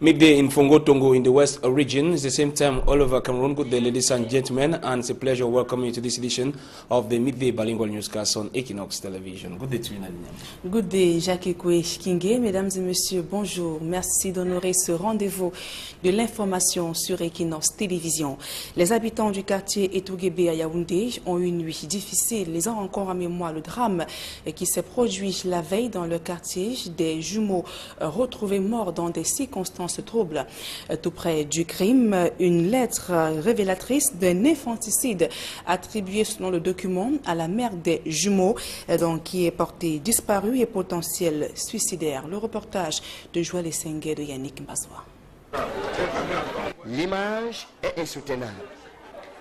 Midday in Fongo Tongo in the West region. It's the same time all over Cameroon. Good day, ladies and gentlemen, and it's a pleasure welcoming you to this edition of the Midday Bilingual Newscast on Equinox Television. Good day to you, Nadine. Good day, Jacques Ekwe Kingé. Mesdames et messieurs, bonjour. Merci d'honorer ce rendez-vous de l'information sur Equinox Télévision. Les habitants du quartier Etouguébé à Yaoundé ont eu une nuit difficile. Ils ont encore en mémoire le drame qui s'est produit la veille dans le quartier. Des jumeaux retrouvés morts dans des circonstances troubles. Tout près du crime, une lettre révélatrice d'un infanticide attribué selon le document à la mère des jumeaux, donc qui est portée disparue et potentiel suicidaire. Le reportage de Joël Essengue de Yannick Mbazwa. L'image est insoutenable.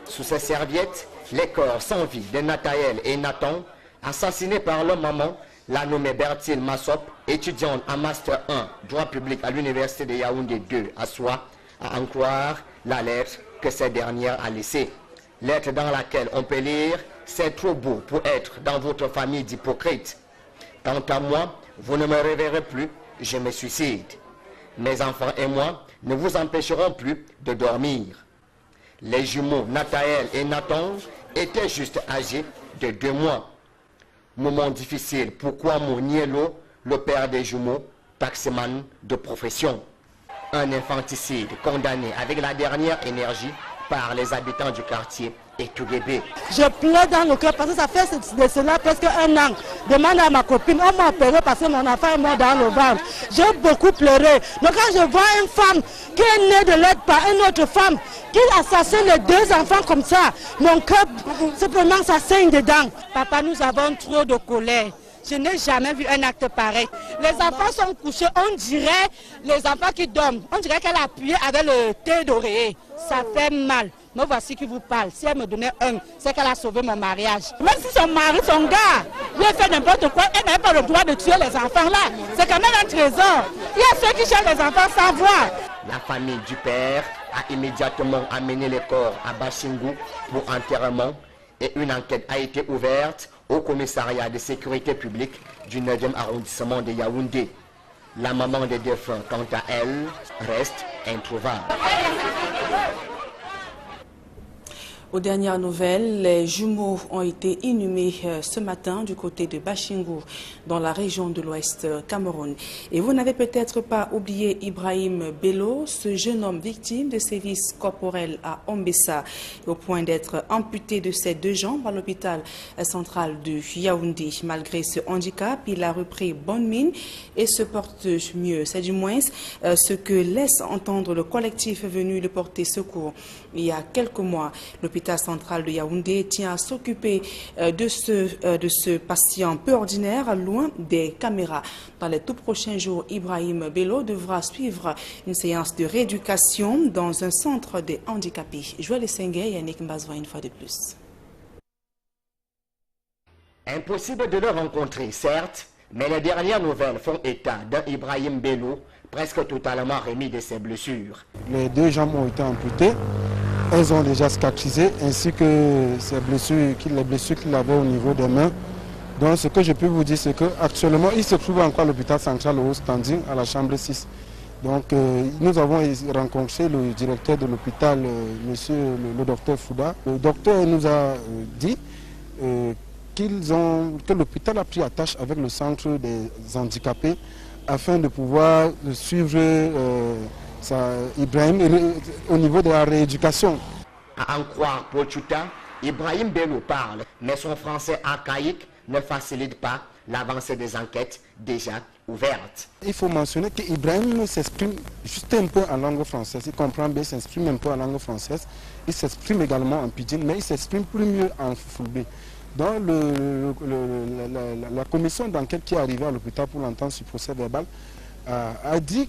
Sous ces serviettes, les corps sans vie de Nathaël et Nathan, assassinés par leur maman, la nommée Bertile Massop, étudiante en Master 1, droit public à l'Université de Yaoundé 2 à Soie, à en croire la lettre que cette dernière a laissée. Lettre dans laquelle on peut lire « C'est trop beau pour être dans votre famille d'hypocrites. Quant à moi, vous ne me reverrez plus, je me suicide. Mes enfants et moi ne vous empêcherons plus de dormir. » Les jumeaux Nathaël et Nathan étaient juste âgés de 2 mois. Moment difficile, pourquoi Mounielo, le père des jumeaux, taximan de profession. Un infanticide condamné avec la dernière énergie par les habitants du quartier Etouguébé. Je pleure dans le cœur parce que ça fait de cela presque 1 an. Demande à ma copine, on m'a opéré parce que mon enfant est mort dans le ventre. J'ai beaucoup pleuré. Donc quand je vois une femme qui est née de l'aide par une autre femme, qui assassine les 2 enfants comme ça, mon cœur, simplement ça saigne dedans. Papa, nous avons trop de colère. Je n'ai jamais vu un acte pareil. Les enfants sont couchés, on dirait les enfants qui dorment. On dirait qu'elle a appuyé avec le thé d'oreiller. Ça fait mal. Mais voici qui vous parle. Si elle me donnait un, c'est qu'elle a sauvé mon mariage. Même si son mari, son gars, lui a fait n'importe quoi, elle n'avait pas le droit de tuer les enfants là. C'est quand même un trésor. Il y a ceux qui cherchent les enfants sans voir. La famille du père a immédiatement amené les corps à Bashingou pour enterrement et une enquête a été ouverte au commissariat de sécurité publique du 9e arrondissement de Yaoundé. La maman des défunts, quant à elle, reste introuvable. Aux dernières nouvelles, les jumeaux ont été inhumés ce matin du côté de Bashingou, dans la région de l'Ouest Cameroun. Et vous n'avez peut-être pas oublié Ibrahim Bello, ce jeune homme victime de sévices corporels à Ombessa, au point d'être amputé de ses 2 jambes à l'hôpital central de Yaoundé. Malgré ce handicap, il a repris bonne mine et se porte mieux. C'est du moins ce que laisse entendre le collectif venu le porter secours. Il y a quelques mois, l'hôpital central de Yaoundé tient à s'occuper de ce patient peu ordinaire, loin des caméras. Dans les tout prochains jours, Ibrahim Bello devra suivre une séance de rééducation dans un centre des handicapés. Joël Essengue et Yannick Mbazwa une fois de plus. Impossible de le rencontrer, certes, mais les dernières nouvelles font état d'un Ibrahim Bello presque totalement remis de ses blessures. Les 2 jambes ont été amputées. Elles ont déjà cicatrisé, ainsi que les blessures qu'il avait au niveau des mains. Donc ce que je peux vous dire, c'est qu'actuellement, il se trouve encore à l'hôpital central au standing, à la chambre 6. Donc nous avons rencontré le directeur de l'hôpital, le docteur Fouda. Le docteur nous a dit que l'hôpital a pris attache avec le centre des handicapés afin de pouvoir suivre Ibrahim au niveau de la rééducation. À en croire Pochuta, Ibrahim Bello parle, mais son français archaïque ne facilite pas l'avancée des enquêtes déjà ouvertes. Il faut mentionner qu'Ibrahim s'exprime juste un peu en langue française. Il comprend bien, il s'exprime un peu en langue française. Il s'exprime également en pidgin, mais il s'exprime plus mieux en fulbe. Donc la commission d'enquête qui est arrivée à l'hôpital pour l'entendre sur procès verbal a dit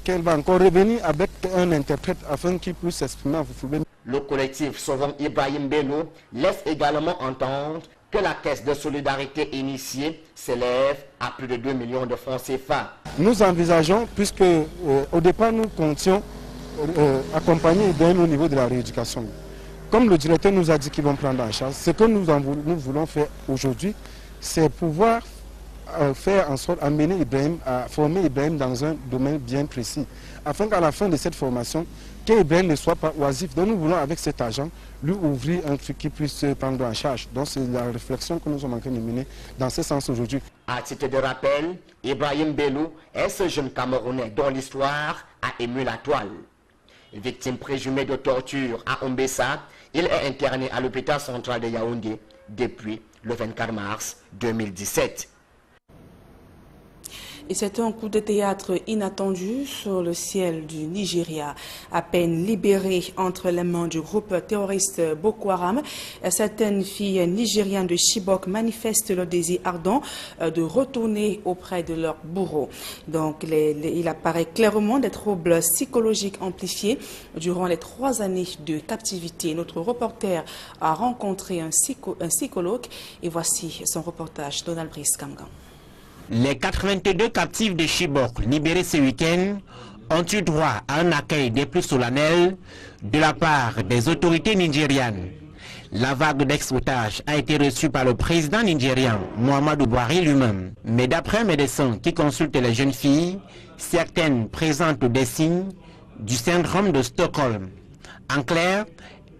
qu'elle va encore revenir avec un interprète afin qu'il puisse s'exprimer en fulbe. Le collectif Sauvons Ibrahim Bello laisse également entendre que la caisse de solidarité initiée s'élève à plus de 2 millions de francs CFA. Nous envisageons, puisque au départ nous comptions accompagner Ibrahim au niveau de la rééducation. Comme le directeur nous a dit qu'ils vont prendre en charge, ce que nous voulons faire aujourd'hui, c'est pouvoir faire en sorte d'amener Ibrahim, à former Ibrahim dans un domaine bien précis, afin qu'à la fin de cette formation, qu'Ibrahim ne soit pas oisif. Donc nous voulons avec cet argent lui ouvrir un truc qui puisse prendre en charge. Donc c'est la réflexion que nous sommes en train de mener dans ce sens aujourd'hui. À titre de rappel, Ibrahim Bellou est ce jeune Camerounais dont l'histoire a ému la toile. Victime présumée de torture à Ombessa, il est interné à l'hôpital central de Yaoundé depuis le 24 mars 2017. Et c'est un coup de théâtre inattendu sur le ciel du Nigeria. À peine libérée entre les mains du groupe terroriste Boko Haram, certaines filles nigériennes de Chibok manifestent leur désir ardent de retourner auprès de leur bourreau. Donc il apparaît clairement des troubles psychologiques amplifiés durant les 3 années de captivité. Notre reporter a rencontré un psychologue et voici son reportage. Donald Brice Kamgan. Les 82 captifs de Chibok libérés ce week-end ont eu droit à un accueil des plus solennels de la part des autorités nigérianes. La vague d'ex-otages a été reçue par le président nigérian Muhammadu Buhari lui-même. Mais d'après un médecin qui consulte les jeunes filles, certaines présentent des signes du syndrome de Stockholm. En clair,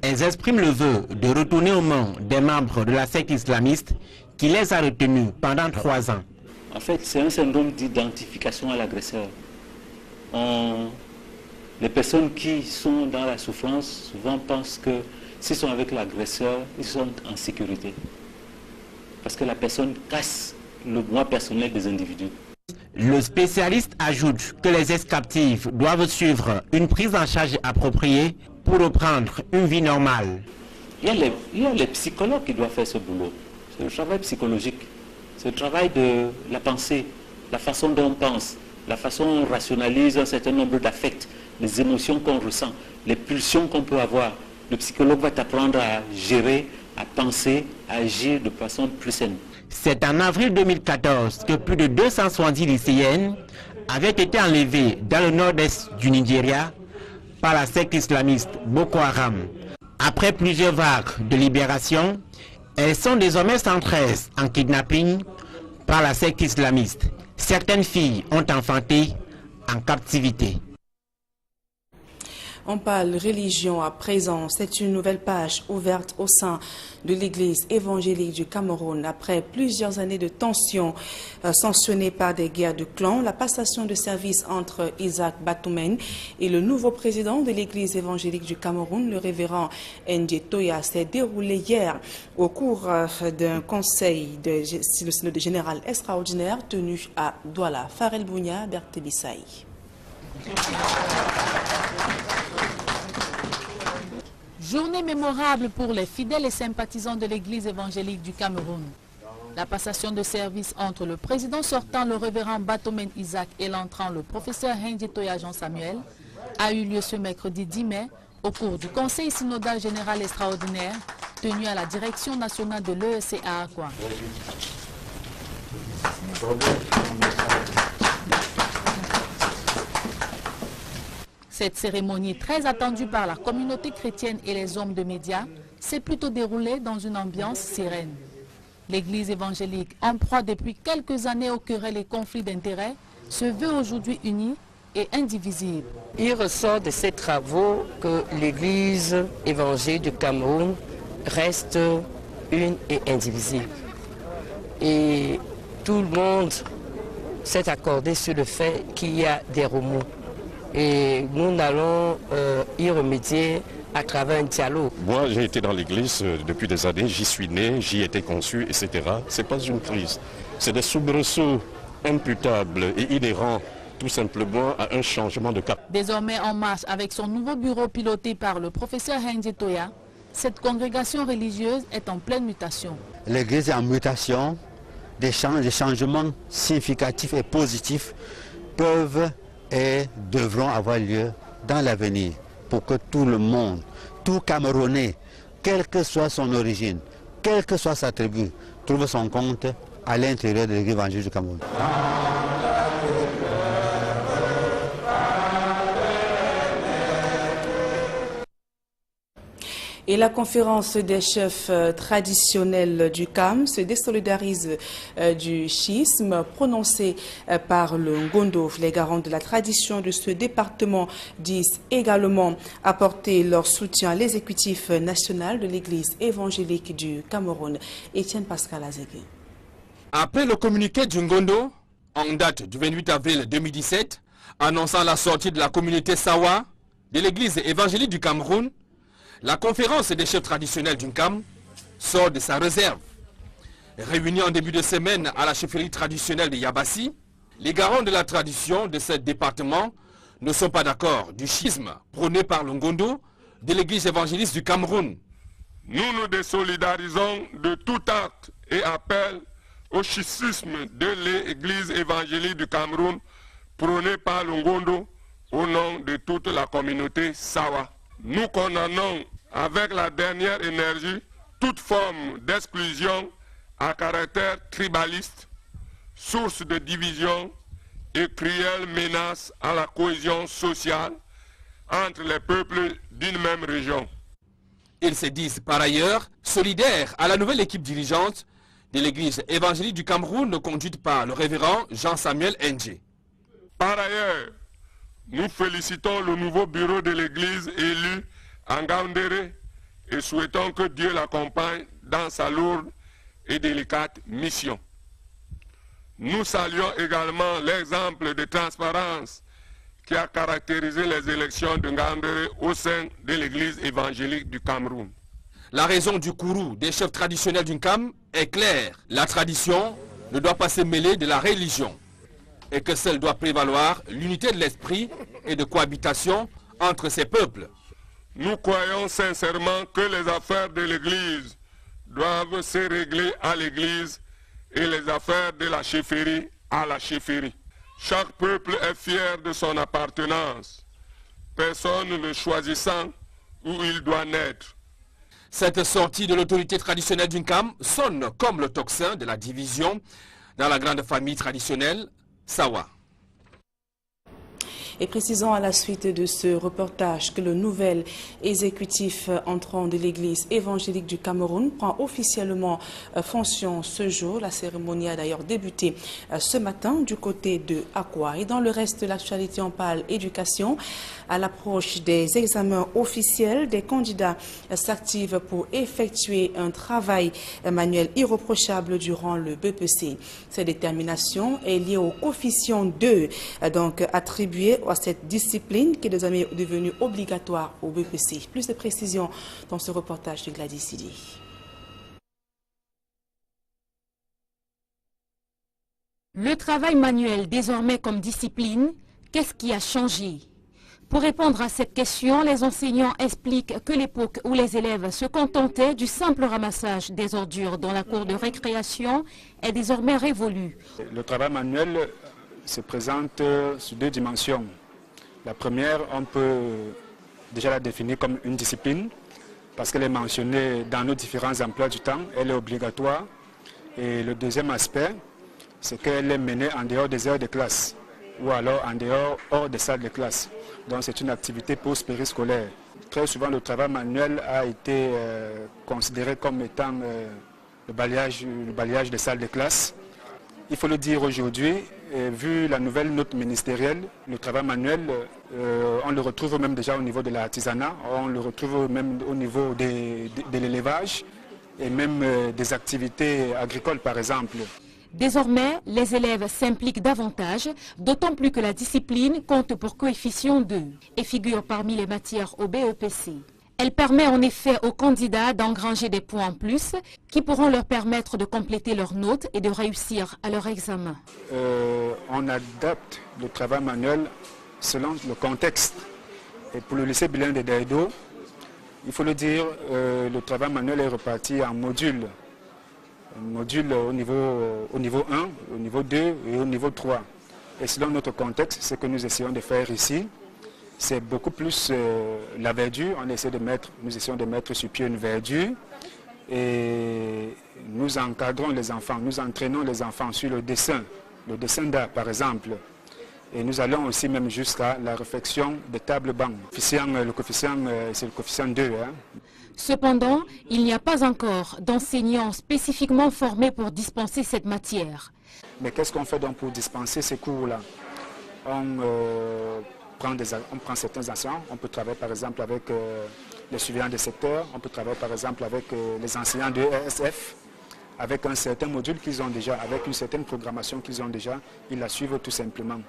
elles expriment le vœu de retourner aux mains des membres de la secte islamiste qui les a retenues pendant 3 ans. En fait, c'est un syndrome d'identification à l'agresseur. Les personnes qui sont dans la souffrance souvent pensent que s'ils sont avec l'agresseur, ils sont en sécurité. Parce que la personne casse le moi personnel des individus. Le spécialiste ajoute que les ex-captifs doivent suivre une prise en charge appropriée pour reprendre une vie normale. Il y a les psychologues qui doivent faire ce boulot. C'est le travail psychologique. C'est le travail de la pensée, la façon dont on pense, la façon dont on rationalise un certain nombre d'affects, les émotions qu'on ressent, les pulsions qu'on peut avoir. Le psychologue va t'apprendre à gérer, à penser, à agir de façon plus saine. C'est en avril 2014 que plus de 270 lycéennes avaient été enlevées dans le nord-est du Nigeria par la secte islamiste Boko Haram. Après plusieurs vagues de libération, elles sont désormais 113 en kidnapping par la secte islamiste. Certaines filles ont enfanté en captivité. On parle religion à présent. C'est une nouvelle page ouverte au sein de l'Église évangélique du Cameroun. Après plusieurs années de tensions sanctionnées par des guerres de clans, la passation de service entre Isaac Batoumène et le nouveau président de l'Église évangélique du Cameroun, le révérend Ndje Toya, s'est déroulée hier au cours d'un conseil de le synode général extraordinaire tenu à Douala. Farel Bounia, Berthe-Bissaï. Journée mémorable pour les fidèles et sympathisants de l'Église évangélique du Cameroun. La passation de service entre le président sortant, le révérend Batoumène Isaac, et l'entrant, le professeur Ndje Toya Jean-Samuel, a eu lieu ce mercredi 10 mai au cours du Conseil synodal général extraordinaire tenu à la direction nationale de l'EEC à Akwa. Cette cérémonie, très attendue par la communauté chrétienne et les hommes de médias, s'est plutôt déroulée dans une ambiance sereine. L'Église évangélique, en proie depuis quelques années aux querelles et conflits d'intérêts, se veut aujourd'hui unie et indivisible. Il ressort de ces travaux que l'Église évangélique du Cameroun reste une et indivisible. Et tout le monde s'est accordé sur le fait qu'il y a des remous. Et nous allons y remédier à travers un dialogue. Moi, j'ai été dans l'église depuis des années, j'y suis né, j'y ai été conçu, etc. Ce n'est pas une crise, c'est des soubresauts imputables et inhérents tout simplement à un changement de cap. Désormais en marche avec son nouveau bureau piloté par le professeur Ndje Toya, cette congrégation religieuse est en pleine mutation. L'église est en mutation, des changements significatifs et positifs peuvent et devront avoir lieu dans l'avenir pour que tout le monde, tout Camerounais, quelle que soit son origine, quelle que soit sa tribu, trouve son compte à l'intérieur de l'Église évangélique du Cameroun. Et la conférence des chefs traditionnels du CAM se désolidarise du schisme prononcé par le Ngondo. Les garants de la tradition de ce département disent également apporter leur soutien à l'exécutif national de l'Église évangélique du Cameroun. Étienne Pascal Azégué. Après le communiqué du Ngondo, en date du 28 avril 2017, annonçant la sortie de la communauté Sawa de l'Église évangélique du Cameroun, la conférence des chefs traditionnels du CAM sort de sa réserve. Réunis en début de semaine à la chefferie traditionnelle de Yabassi, les garants de la tradition de ce département ne sont pas d'accord du schisme prôné par le Ngondo de l'Église évangélique du Cameroun. Nous nous désolidarisons de tout acte et appel au schisme de l'Église évangélique du Cameroun prôné par le Ngondo au nom de toute la communauté Sawa. Nous condamnons avec la dernière énergie toute forme d'exclusion à caractère tribaliste, source de division et cruelle menace à la cohésion sociale entre les peuples d'une même région. Ils se disent par ailleurs solidaires à la nouvelle équipe dirigeante de l'Église évangélique du Cameroun conduite par le révérend Jean-Samuel Ndje. Par ailleurs, nous félicitons le nouveau bureau de l'Église élu en Ngaoundéré et souhaitons que Dieu l'accompagne dans sa lourde et délicate mission. Nous saluons également l'exemple de transparence qui a caractérisé les élections de Ngaoundéré au sein de l'Église évangélique du Cameroun. La raison du courroux des chefs traditionnels du CAM est claire. La tradition ne doit pas se mêler de la religion et que celle doit prévaloir l'unité de l'esprit et de cohabitation entre ces peuples. Nous croyons sincèrement que les affaires de l'Église doivent se régler à l'Église et les affaires de la chefferie à la chefferie. Chaque peuple est fier de son appartenance, personne ne choisissant où il doit naître. Cette sortie de l'autorité traditionnelle du CAM sonne comme le tocsin de la division dans la grande famille traditionnelle Sawa. Et précisons à la suite de ce reportage que le nouvel exécutif entrant de l'Église évangélique du Cameroun prend officiellement fonction ce jour. La cérémonie a d'ailleurs débuté ce matin du côté de Akwa. Et dans le reste de l'actualité, on parle éducation. À l'approche des examens officiels, des candidats s'activent pour effectuer un travail manuel irréprochable durant le BPC. Cette détermination est liée au coefficient 2, donc attribué à cette discipline qui est désormais devenue obligatoire au BPC. Plus de précisions dans ce reportage de Gladys Sidi. Le travail manuel désormais comme discipline, qu'est-ce qui a changé? Pour répondre à cette question, les enseignants expliquent que l'époque où les élèves se contentaient du simple ramassage des ordures dans la cour de récréation est désormais révolue. Le travail manuel se présente sur deux dimensions. La première, on peut déjà la définir comme une discipline parce qu'elle est mentionnée dans nos différents emplois du temps, elle est obligatoire. Et le deuxième aspect, c'est qu'elle est menée en dehors des heures de classe ou alors en dehors, hors des salles de classe. Donc c'est une activité post-périscolaire. Très souvent, le travail manuel a été considéré comme étant le balayage des salles de classe. Il faut le dire aujourd'hui, vu la nouvelle note ministérielle, le travail manuel, on le retrouve même déjà au niveau de l'artisanat, on le retrouve même au niveau de l'élevage et même des activités agricoles par exemple. Désormais, les élèves s'impliquent davantage, d'autant plus que la discipline compte pour coefficient 2 et figure parmi les matières au BEPC. Elle permet en effet aux candidats d'engranger des points en plus qui pourront leur permettre de compléter leurs notes et de réussir à leur examen. On adapte le travail manuel selon le contexte. Et pour le lycée bilingue de Daïdo, il faut le dire, le travail manuel est reparti en modules. Module au niveau 1, au niveau 2 et au niveau 3. Et selon notre contexte, ce que nous essayons de faire ici, c'est beaucoup plus la verdure. Nous essayons de mettre sur pied une verdure et nous encadrons les enfants, nous entraînons les enfants sur le dessin d'art par exemple. Et nous allons aussi même jusqu'à la réflexion des tables bancs. Le coefficient, c'est le coefficient 2. Hein. Cependant, il n'y a pas encore d'enseignants spécifiquement formés pour dispenser cette matière. Mais qu'est-ce qu'on fait donc pour dispenser ces cours-là? On prend certains enseignants, on peut travailler par exemple avec les surveillants des secteurs, on peut travailler par exemple avec les enseignants de ESF, avec un certain module qu'ils ont déjà, avec une certaine programmation qu'ils ont déjà, ils la suivent tout simplement.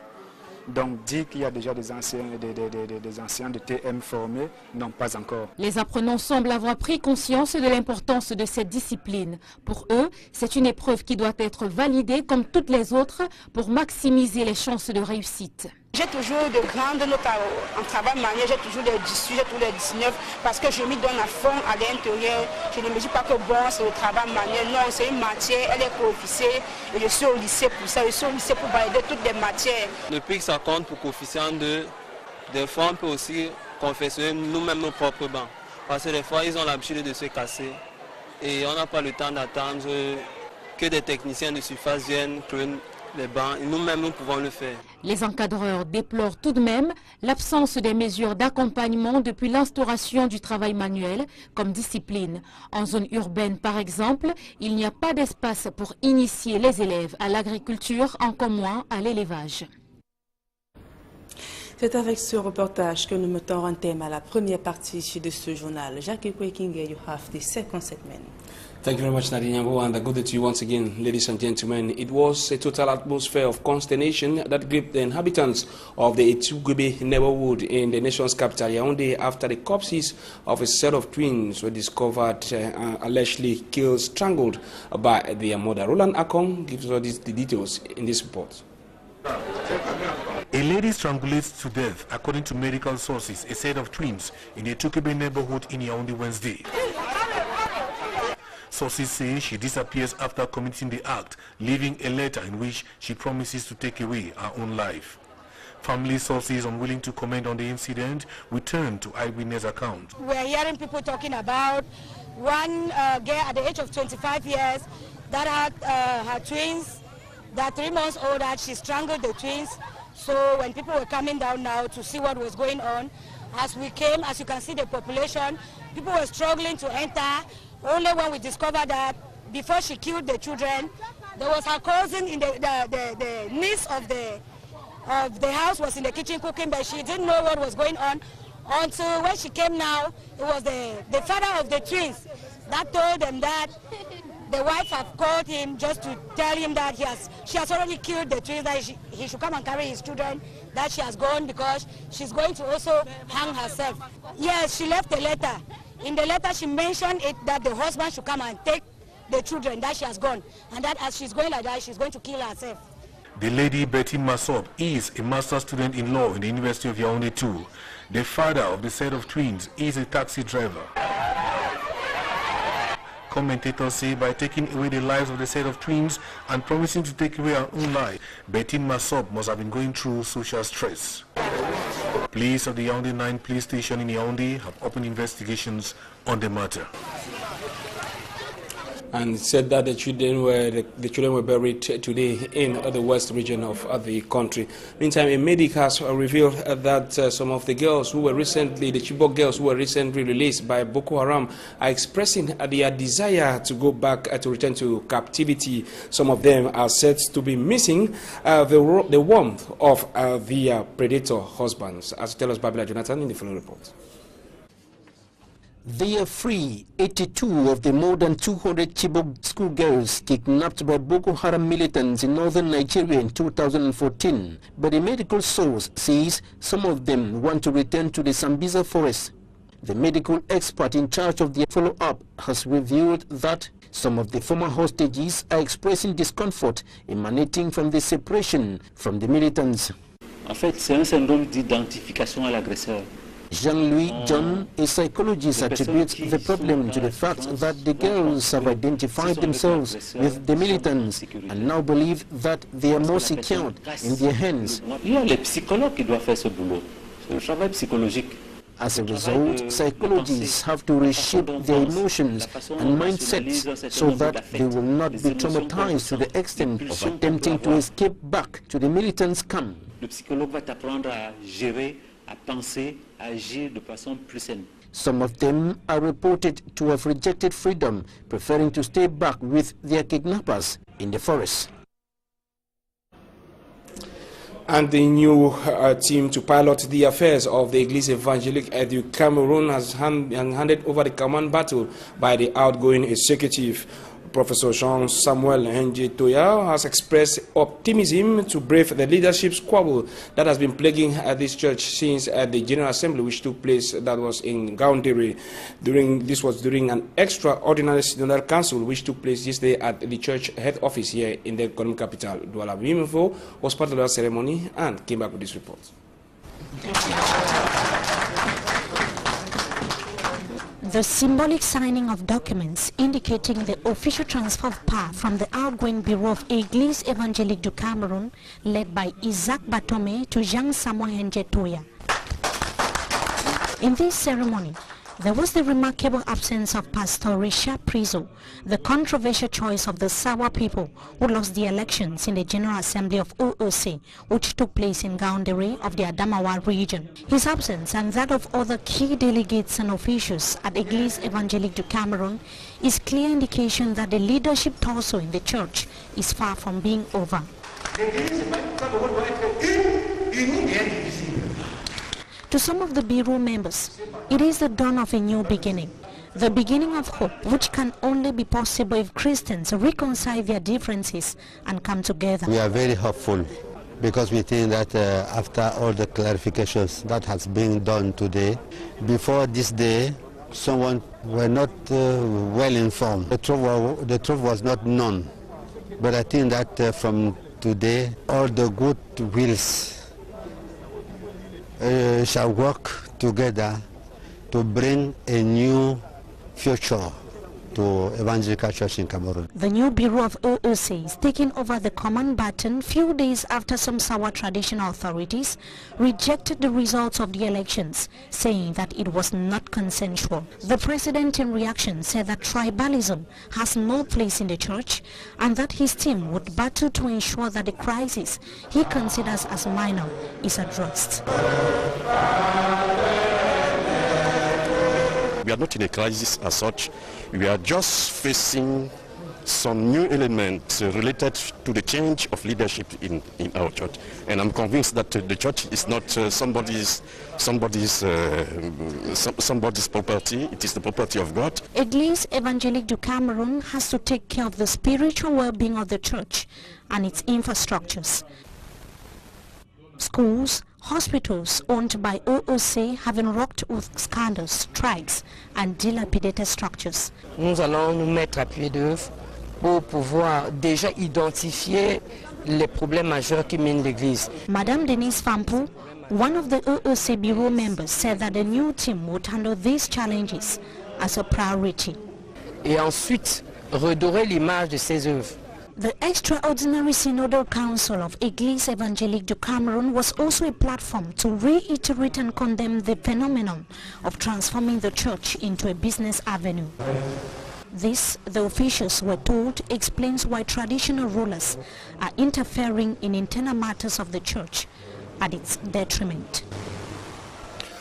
Donc dire qu'il y a déjà des enseignants de TM formés, non, pas encore. Les apprenants semblent avoir pris conscience de l'importance de cette discipline. Pour eux, c'est une épreuve qui doit être validée comme toutes les autres pour maximiser les chances de réussite. J'ai toujours de grandes notes en travail manuel, j'ai toujours les 18, j'ai toujours les 19, parce que je m'y donne à fond à l'intérieur. Je ne me dis pas que bon, c'est le travail manuel. Non, c'est une matière, elle est coefficient et je suis au lycée pour ça. Je suis au lycée pour valider toutes les matières. Depuis que ça compte pour coefficient 2, des fois on peut aussi confectionner nous-mêmes nos propres bancs. Parce que des fois ils ont l'habitude de se casser et on n'a pas le temps d'attendre que des techniciens de surface viennent créer les bancs, et nous-mêmes nous pouvons le faire. Les encadreurs déplorent tout de même l'absence des mesures d'accompagnement depuis l'instauration du travail manuel comme discipline. En zone urbaine par exemple, il n'y a pas d'espace pour initier les élèves à l'agriculture, encore moins à l'élevage. C'est avec ce reportage que nous mettons un thème à la première partie de ce journal. Jackie Quaking, you have the second segment. Thank you very much, Nadine Yambo, and good day to you once again, ladies and gentlemen. It was a total atmosphere of consternation that gripped the inhabitants of the Etugwebe neighborhood in the nation's capital, Yaoundé, after the corpses of a set of twins were discovered allegedly killed, strangled by their mother. Roland Akong gives us the details in this report. A lady strangulates to death, according to medical sources, a set of twins in the Etugwebe neighborhood in Yaoundé Wednesday. Sources say she disappears after committing the act, leaving a letter in which she promises to take away her own life. Family sources unwilling to comment on the incident return to eyewitness account. We are hearing people talking about one girl at the age of 25 years that had her twins, that 3 months old, that she strangled the twins. So when people were coming down now to see what was going on, as we came, as you can see the population, people were struggling to enter. Only when we discovered that before she killed the children, there was her cousin in the niece of the house was in the kitchen cooking, but she didn't know what was going on until when she came now, it was the father of the twins that told them that the wife had called him just to tell him that she has already killed the twins, that he should come and carry his children, that she has gone because she's going to also hang herself. Yes, she left a letter. In the letter, she mentioned that the husband should come and take the children, that she has gone, and that as she's going like that, she's going to kill herself. The lady Betty Masop is a master's student in law in the University of Yaoundé too. The father of the set of twins is a taxi driver. Commentators say by taking away the lives of the set of twins and promising to take away her own life, Betty Masop must have been going through social stress. Police of the Yaoundé 9 police station in Yaoundé have opened investigations on the matter. And said that the children were buried today in the west region of the country. Meantime, a medic has revealed that some of the girls who were recently, the Chibok girls who were recently released by Boko Haram, are expressing their desire to go back to return to captivity. Some of them are said to be missing the warmth of their predator husbands. As tells us Babila Jonathan in the following report. They are free. 82 of the more than 200 Chibok schoolgirls kidnapped by Boko Haram militants in northern Nigeria in 2014. But a medical source says some of them want to return to the Sambisa forest. The medical expert in charge of the follow-up has revealed that some of the former hostages are expressing discomfort emanating from the separation from the militants. En fait, c'est un syndrome d'identification à l'agresseur. Jean-Louis John, a psychologist, attributes the problem to the fact that the girls have identified themselves with the militants and now believe that they are more secured in their hands. Il y a les psychologues qui doivent faire ce boulot. C'est un travail psychologique. As a result, psychologists have to reshape their emotions and mindsets so that they will not be traumatized to the extent of attempting to escape back to the militants' camp. Le psychologue va t'apprendre à gérer, à penser, à agir de façon plus saine. Some of them are reported to have rejected freedom, preferring to stay back with their kidnappers in the forest. And the new team to pilot the affairs of the Église Évangélique du Cameroon has handed over the command battle by the outgoing executive. Professor Jean-Samuel Henje-Toya has expressed optimism to brave the leadership squabble that has been plaguing this church since the General Assembly, which took place, that was in Gaoundéré. This was during an extraordinary synodal council which took place yesterday at the church head office here in the economic capital, Douala. Wimfo was part of the ceremony and came back with this report. The symbolic signing of documents indicating the official transfer of power from the outgoing Bureau of Église Évangélique du Cameroun, led by Isaac Batome, to Jean-Samuel Henje-Toya. In this ceremony, there was the remarkable absence of Pastor Richard Priso, the controversial choice of the Sawa people who lost the elections in the General Assembly of OOC, which took place in Gaoundéré of the Adamawa region. His absence and that of other key delegates and officials at Église Évangélique du Cameroun is clear indication that the leadership torso in the church is far from being over. To some of the Bureau members, it is the dawn of a new beginning, the beginning of hope, which can only be possible if Christians reconcile their differences and come together. We are very hopeful because we think that after all the clarifications that has been done today, before this day, someone were not well informed. The truth was not known. But I think that from today, all the good wills shall work together to bring a new future to Evangelical Church in Cameroon. The new Bureau of OOC is taking over the command baton few days after some Sawa traditional authorities rejected the results of the elections, saying that it was not consensual. The president in reaction said that tribalism has no place in the church and that his team would battle to ensure that the crisis he considers as minor is addressed. We are not in a crisis as such. We are just facing some new elements related to the change of leadership in our church. And I'm convinced that the church is not somebody's property. It is the property of God. Église Évangélique du Cameroun has to take care of the spiritual well-being of the church and its infrastructures. Schools, hospitals owned by OOC have been rocked with scandals, strikes and dilapidated structures. Nous allons nous mettre à pied d'œuvre pour pouvoir déjà identifier les problèmes majeurs qui minent l'Église. Madame Denise Fampu, one of the OOC Bureau members, said that the new team would handle these challenges as a priority. Et ensuite, redorer l'image de ces œuvres. The Extraordinary Synodal Council of Église Évangélique du Cameroun was also a platform to reiterate and condemn the phenomenon of transforming the church into a business avenue. This, the officials were told, explains why traditional rulers are interfering in internal matters of the church at its detriment.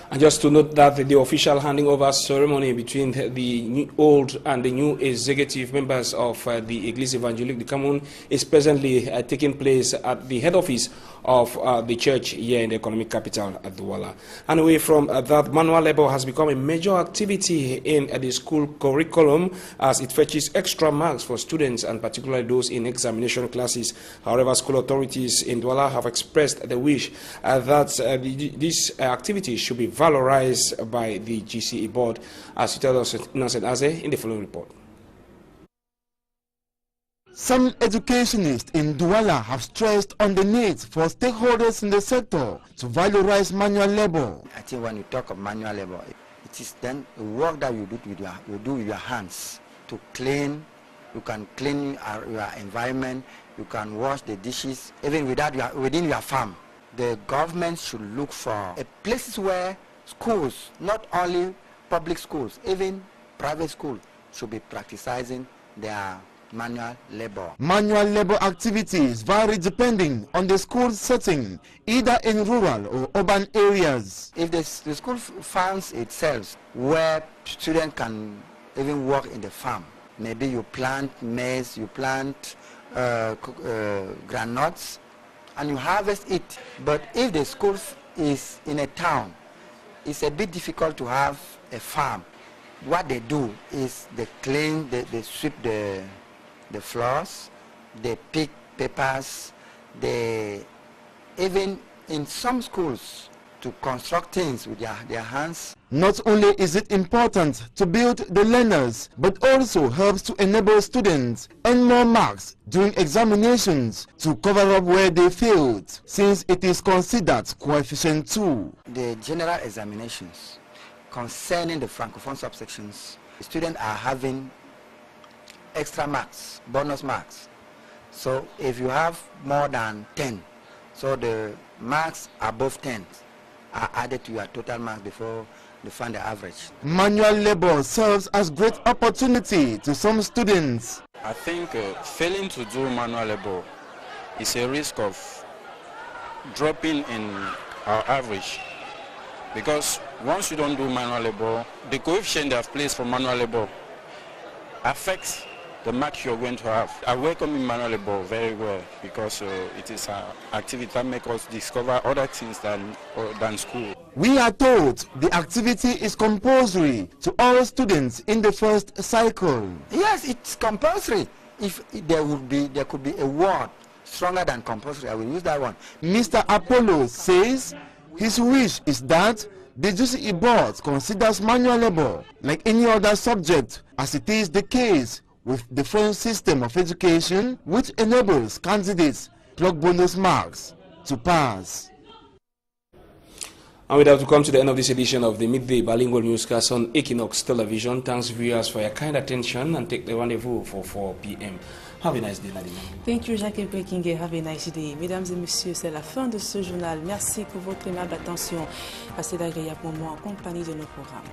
And just to note that the official handing over ceremony between the old and the new executive members of the Église Évangélique du Cameroun is presently taking place at the head office of the church here in the economic capital at Douala. And away from that, manual labor has become a major activity in the school curriculum as it fetches extra marks for students and particularly those in examination classes. However, school authorities in Douala have expressed the wish that this activity should be valorized by the GCE board, as you tell us Innocent Aze in the following report. Some educationists in Douala have stressed on the need for stakeholders in the sector to valorize manual labor. I think when you talk of manual labor, it is then the work that you do with your hands to clean. You can clean your environment, you can wash the dishes, even within your farm. The government should look for places where schools, not only public schools, even private schools should be practicing their manual labor. Manual labor activities vary depending on the school setting, either in rural or urban areas. If the school finds itself where students can even work in the farm, maybe you plant maize, you plant groundnuts, and you harvest it. But if the school is in a town, it's a bit difficult to have a farm. What they do is they clean, they sweep the floors, they pick papers, they even in some schools to construct things with their hands. Not only is it important to build the learners, but also helps to enable students earn more marks during examinations to cover up where they failed, since it is considered coefficient 2. The general examinations concerning the Francophone subsections, students are having extra marks, bonus marks. So if you have more than 10, so the marks above 10 are added to your total marks before they find the average. Manual labor serves as great opportunity to some students. I think failing to do manual labor is a risk of dropping in our average, because once you don't do manual labor, the coefficient they have placed for manual labor affects the mark you're going to have. I welcome manual labor very well, because it is an activity that makes us discover other things than school. We are told the activity is compulsory to all students in the first cycle. Yes, it's compulsory. If there could be a word stronger than compulsory, I will use that one. Mr. Apollo says his wish is that the GCE board considers manual labor like any other subject, as it is the case with the French system of education, which enables candidates clock bonus marks to pass. And we have to come to the end of this edition of the Midday Bilingual Newscast on Equinox Television. Thanks viewers for your kind attention, and take the rendezvous for 4 p.m. Have a nice day, Nadine. Thank you, Jacques Brekinge. Have a nice day. Mesdames et messieurs, c'est la fin de ce journal. Merci pour votre aimable attention. Passez d'agréables moments en compagnie de nos programmes.